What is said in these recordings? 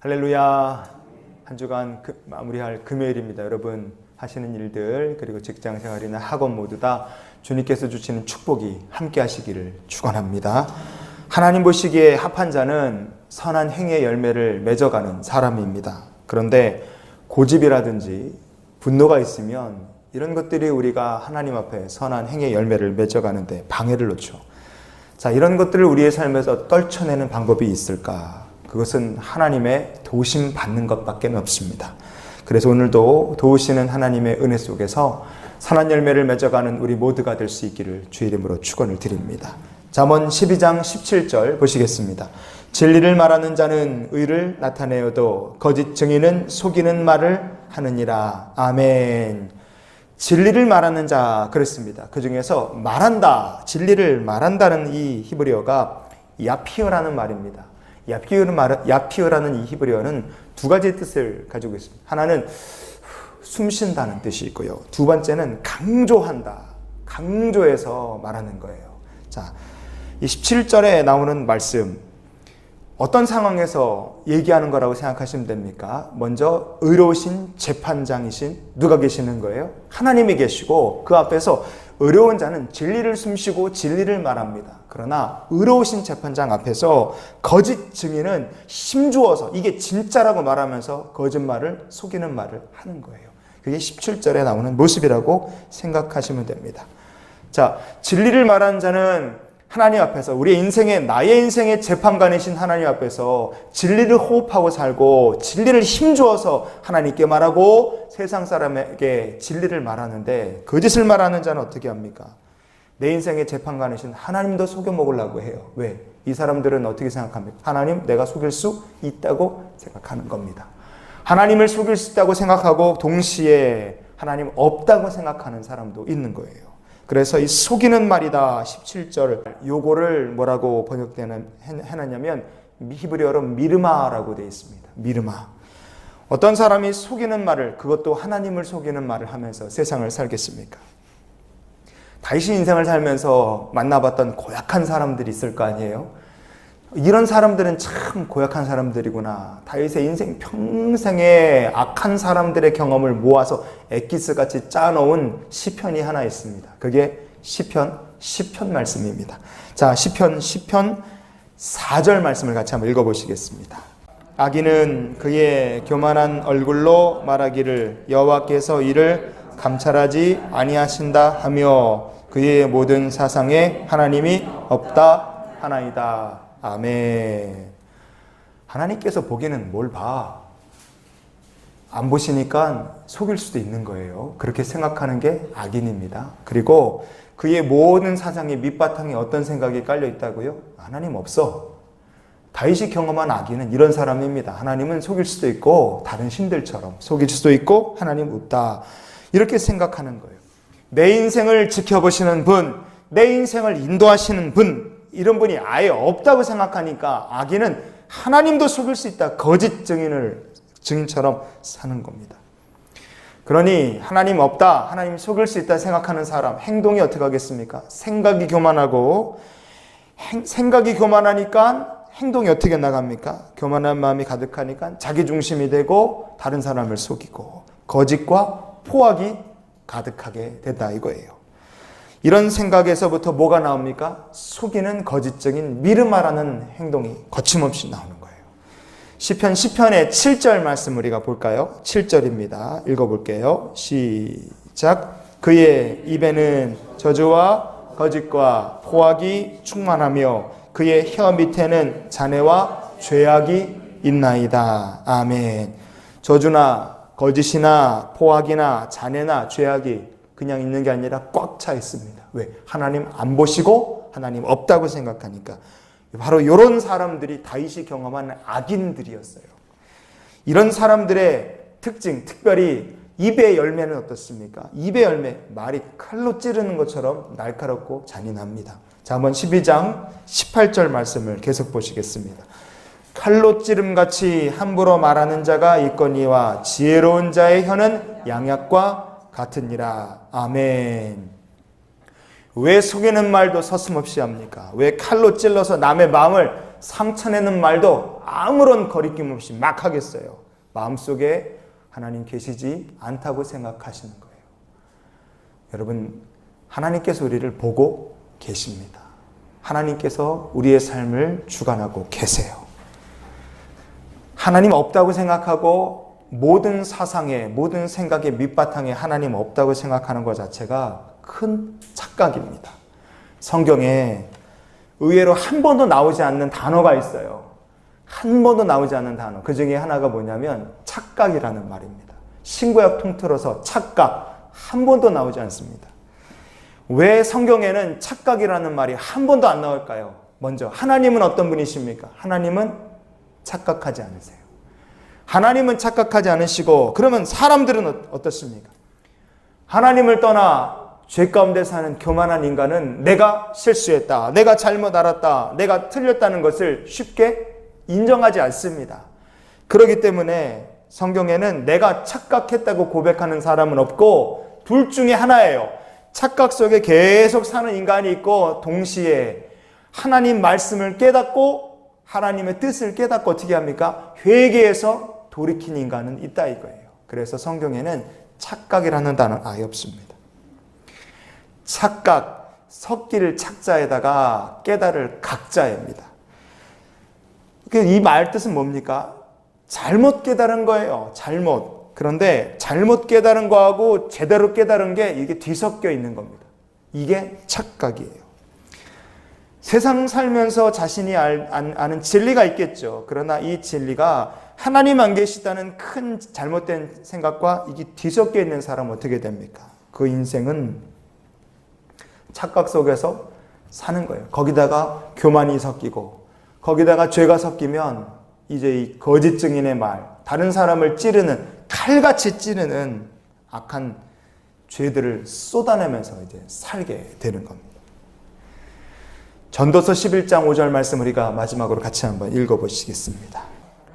할렐루야. 한 주간 마무리할 금요일입니다. 여러분 하시는 일들 그리고 직장생활이나 학원 모두 다 주님께서 주시는 축복이 함께 하시기를 축원합니다. 하나님 보시기에 합한 자는 선한 행위의 열매를 맺어가는 사람입니다. 그런데 고집이라든지 분노가 있으면 이런 것들이 우리가 하나님 앞에 선한 행위의 열매를 맺어가는데 방해를 놓죠. 자, 이런 것들을 우리의 삶에서 떨쳐내는 방법이 있을까? 그것은 하나님의 도우심 받는 것밖에 없습니다. 그래서 오늘도 도우시는 하나님의 은혜 속에서 선한 열매를 맺어가는 우리 모두가 될 수 있기를 주의 이름으로 축원을 드립니다. 잠언 12장 17절 보시겠습니다. 진리를 말하는 자는 의를 나타내어도 거짓 증인은 속이는 말을 하느니라. 아멘. 진리를 말하는 자 그랬습니다. 그 중에서 말한다, 진리를 말한다는 이 히브리어가 야피어라는 말입니다. 야피어라는 이 히브리어는 두 가지 뜻을 가지고 있습니다. 하나는 숨쉰다는 뜻이 있고요. 두 번째는 강조한다, 강조해서 말하는 거예요. 자, 이 17절에 나오는 말씀 어떤 상황에서 얘기하는 거라고 생각하시면 됩니까? 먼저 의로우신 재판장이신 누가 계시는 거예요? 하나님이 계시고 그 앞에서 의로운 자는 진리를 숨쉬고 진리를 말합니다. 그러나 의로우신 재판장 앞에서 거짓 증인은 힘주어서 이게 진짜라고 말하면서 거짓말을 속이는 말을 하는 거예요. 그게 17절에 나오는 모습이라고 생각하시면 됩니다. 자, 진리를 말하는 자는 하나님 앞에서 나의 인생의 재판관이신 하나님 앞에서 진리를 호흡하고 살고 진리를 힘주어서 하나님께 말하고 세상 사람에게 진리를 말하는데 거짓을 말하는 자는 어떻게 합니까? 내 인생의 재판관이신 하나님도 속여 먹으려고 해요. 왜? 이 사람들은 어떻게 생각합니까? 하나님 내가 속일 수 있다고 생각하는 겁니다. 하나님을 속일 수 있다고 생각하고 동시에 하나님 없다고 생각하는 사람도 있는 거예요. 그래서 이 속이는 말이다 17절 요거를 뭐라고 해놨냐면 히브리어로 미르마라고 되어 있습니다. 미르마. 어떤 사람이 속이는 말을 그것도 하나님을 속이는 말을 하면서 세상을 살겠습니까? 다윗이 인생을 살면서 만나봤던 고약한 사람들이 있을 거 아니에요? 이런 사람들은 참 고약한 사람들이구나. 다윗의 인생 평생에 악한 사람들의 경험을 모아서 엑기스같이 짜놓은 시편이 하나 있습니다. 그게 시편 말씀입니다. 자, 시편 4절 말씀을 같이 한번 읽어보시겠습니다. 악인은 그의 교만한 얼굴로 말하기를 여호와께서 이를 감찰하지 아니하신다 하며 그의 모든 사상에 하나님이 없다 하나이다. 아멘. 하나님께서 보기에는 뭘 봐? 안 보시니까 속일 수도 있는 거예요. 그렇게 생각하는 게 악인입니다. 그리고 그의 모든 사상의 밑바탕에 어떤 생각이 깔려 있다고요? 하나님 없어. 다윗이 경험한 악인은 이런 사람입니다. 하나님은 속일 수도 있고 다른 신들처럼 속일 수도 있고 하나님 없다. 이렇게 생각하는 거예요. 내 인생을 지켜보시는 분, 내 인생을 인도하시는 분, 이런 분이 아예 없다고 생각하니까 악인은 하나님도 속일 수 있다. 거짓 증인처럼 사는 겁니다. 그러니 하나님 없다, 하나님 속일 수 있다 생각하는 사람 행동이 어떻게 하겠습니까? 생각이 교만하고 생각이 교만하니까 행동이 어떻게 나갑니까? 교만한 마음이 가득하니까 자기중심이 되고 다른 사람을 속이고 거짓과 포악이 가득하게 된다 이거예요. 이런 생각에서부터 뭐가 나옵니까? 속이는 거짓적인 미르마라는 행동이 거침없이 나오는 거예요. 시편의 7절 말씀 우리가 볼까요? 7절입니다. 읽어볼게요. 시작. 그의 입에는 저주와 거짓과 포악이 충만하며 그의 혀 밑에는 잔해와 죄악이 있나이다. 아멘. 저주나 거짓이나 포악이나 잔해나 죄악이 그냥 있는 게 아니라 꽉 차 있습니다. 왜? 하나님 안 보시고 하나님 없다고 생각하니까. 바로 이런 사람들이 다윗이 경험한 악인들이었어요. 이런 사람들의 특징, 특별히 입의 열매는 어떻습니까? 입의 열매, 말이 칼로 찌르는 것처럼 날카롭고 잔인합니다. 자, 한번 12장 18절 말씀을 계속 보시겠습니다. 칼로 찌름같이 함부로 말하는 자가 있거니와 지혜로운 자의 혀는 양약과 같으니라. 아멘. 왜 속이는 말도 서슴없이 합니까? 왜 칼로 찔러서 남의 마음을 상처내는 말도 아무런 거리낌 없이 막 하겠어요. 마음속에 하나님 계시지 않다고 생각하시는 거예요. 여러분, 하나님께서 우리를 보고 계십니다. 하나님께서 우리의 삶을 주관하고 계세요. 하나님 없다고 생각하고 모든 사상에, 모든 생각의 밑바탕에 하나님 없다고 생각하는 것 자체가 큰 착각입니다. 성경에 의외로 한 번도 나오지 않는 단어가 있어요. 한 번도 나오지 않는 단어. 그 중에 하나가 뭐냐면 착각이라는 말입니다. 신구약 통틀어서 착각 한 번도 나오지 않습니다. 왜 성경에는 착각이라는 말이 한 번도 안 나올까요? 먼저 하나님은 어떤 분이십니까? 하나님은 착각하지 않으세요. 하나님은 착각하지 않으시고, 그러면 사람들은 어떻습니까? 하나님을 떠나 죄 가운데 사는 교만한 인간은 내가 실수했다, 내가 잘못 알았다, 내가 틀렸다는 것을 쉽게 인정하지 않습니다. 그렇기 때문에 성경에는 내가 착각했다고 고백하는 사람은 없고 둘 중에 하나예요. 착각 속에 계속 사는 인간이 있고, 동시에 하나님 말씀을 깨닫고 하나님의 뜻을 깨닫고 어떻게 합니까? 회개해서 돌이킨 인간은 있다 이거예요. 그래서 성경에는 착각이라는 단어는 아예 없습니다. 착각, 섞일 착자에다가 깨달을 각자입니다. 이 말 뜻은 뭡니까? 잘못 깨달은 거예요. 잘못. 그런데 잘못 깨달은 거하고 제대로 깨달은 게 이게 뒤섞여 있는 겁니다. 이게 착각이에요. 세상 살면서 자신이 아는 진리가 있겠죠. 그러나 이 진리가 하나님 안 계시다는 큰 잘못된 생각과 이게 뒤섞여 있는 사람은 어떻게 됩니까? 그 인생은 착각 속에서 사는 거예요. 거기다가 교만이 섞이고, 거기다가 죄가 섞이면 이제 이 거짓 증인의 말, 다른 사람을 찌르는, 칼같이 찌르는 악한 죄들을 쏟아내면서 이제 살게 되는 겁니다. 전도서 11장 5절 말씀 우리가 마지막으로 같이 한번 읽어보시겠습니다.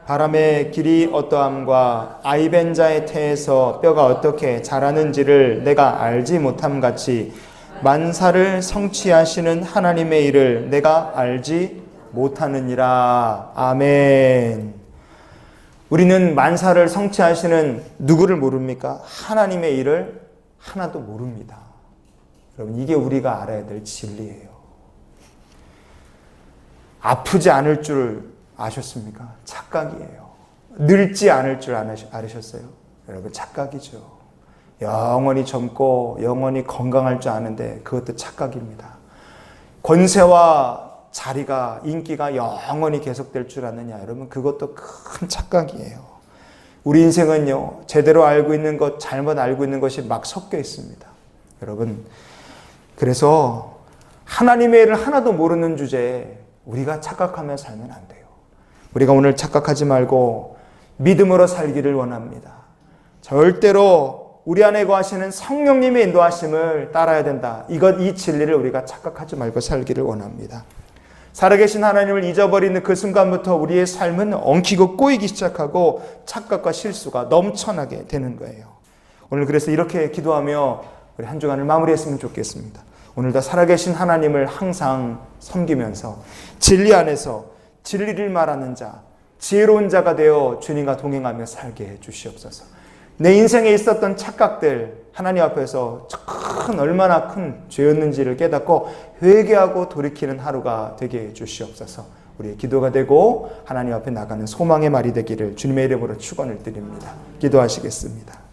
바람의 길이 어떠함과 아이벤자의 태에서 뼈가 어떻게 자라는지를 내가 알지 못함 같이 만사를 성취하시는 하나님의 일을 내가 알지 못하느니라. 아멘. 우리는 만사를 성취하시는 누구를 모릅니까? 하나님의 일을 하나도 모릅니다. 여러분, 이게 우리가 알아야 될 진리예요. 아프지 않을 줄 아셨습니까? 착각이에요. 늙지 않을 줄 아셨어요? 여러분, 착각이죠. 영원히 젊고 영원히 건강할 줄 아는데 그것도 착각입니다. 권세와 자리가, 인기가 영원히 계속될 줄 아느냐? 여러분, 그것도 큰 착각이에요. 우리 인생은요, 제대로 알고 있는 것, 잘못 알고 있는 것이 막 섞여 있습니다. 여러분, 그래서 하나님의 일을 하나도 모르는 주제에 우리가 착각하며 살면 안 돼요. 우리가 오늘 착각하지 말고 믿음으로 살기를 원합니다. 절대로 우리 안에 거하시는 성령님의 인도하심을 따라야 된다. 이 진리를 우리가 착각하지 말고 살기를 원합니다. 살아계신 하나님을 잊어버리는 그 순간부터 우리의 삶은 엉키고 꼬이기 시작하고 착각과 실수가 넘쳐나게 되는 거예요. 오늘 그래서 이렇게 기도하며 우리 한 주간을 마무리했으면 좋겠습니다. 오늘도 살아계신 하나님을 항상 섬기면서 진리 안에서 진리를 말하는 자, 지혜로운 자가 되어 주님과 동행하며 살게 해 주시옵소서. 내 인생에 있었던 착각들 하나님 앞에서 얼마나 큰 죄였는지를 깨닫고 회개하고 돌이키는 하루가 되게 해 주시옵소서. 우리의 기도가 되고 하나님 앞에 나가는 소망의 말이 되기를 주님의 이름으로 축원을 드립니다. 기도하시겠습니다.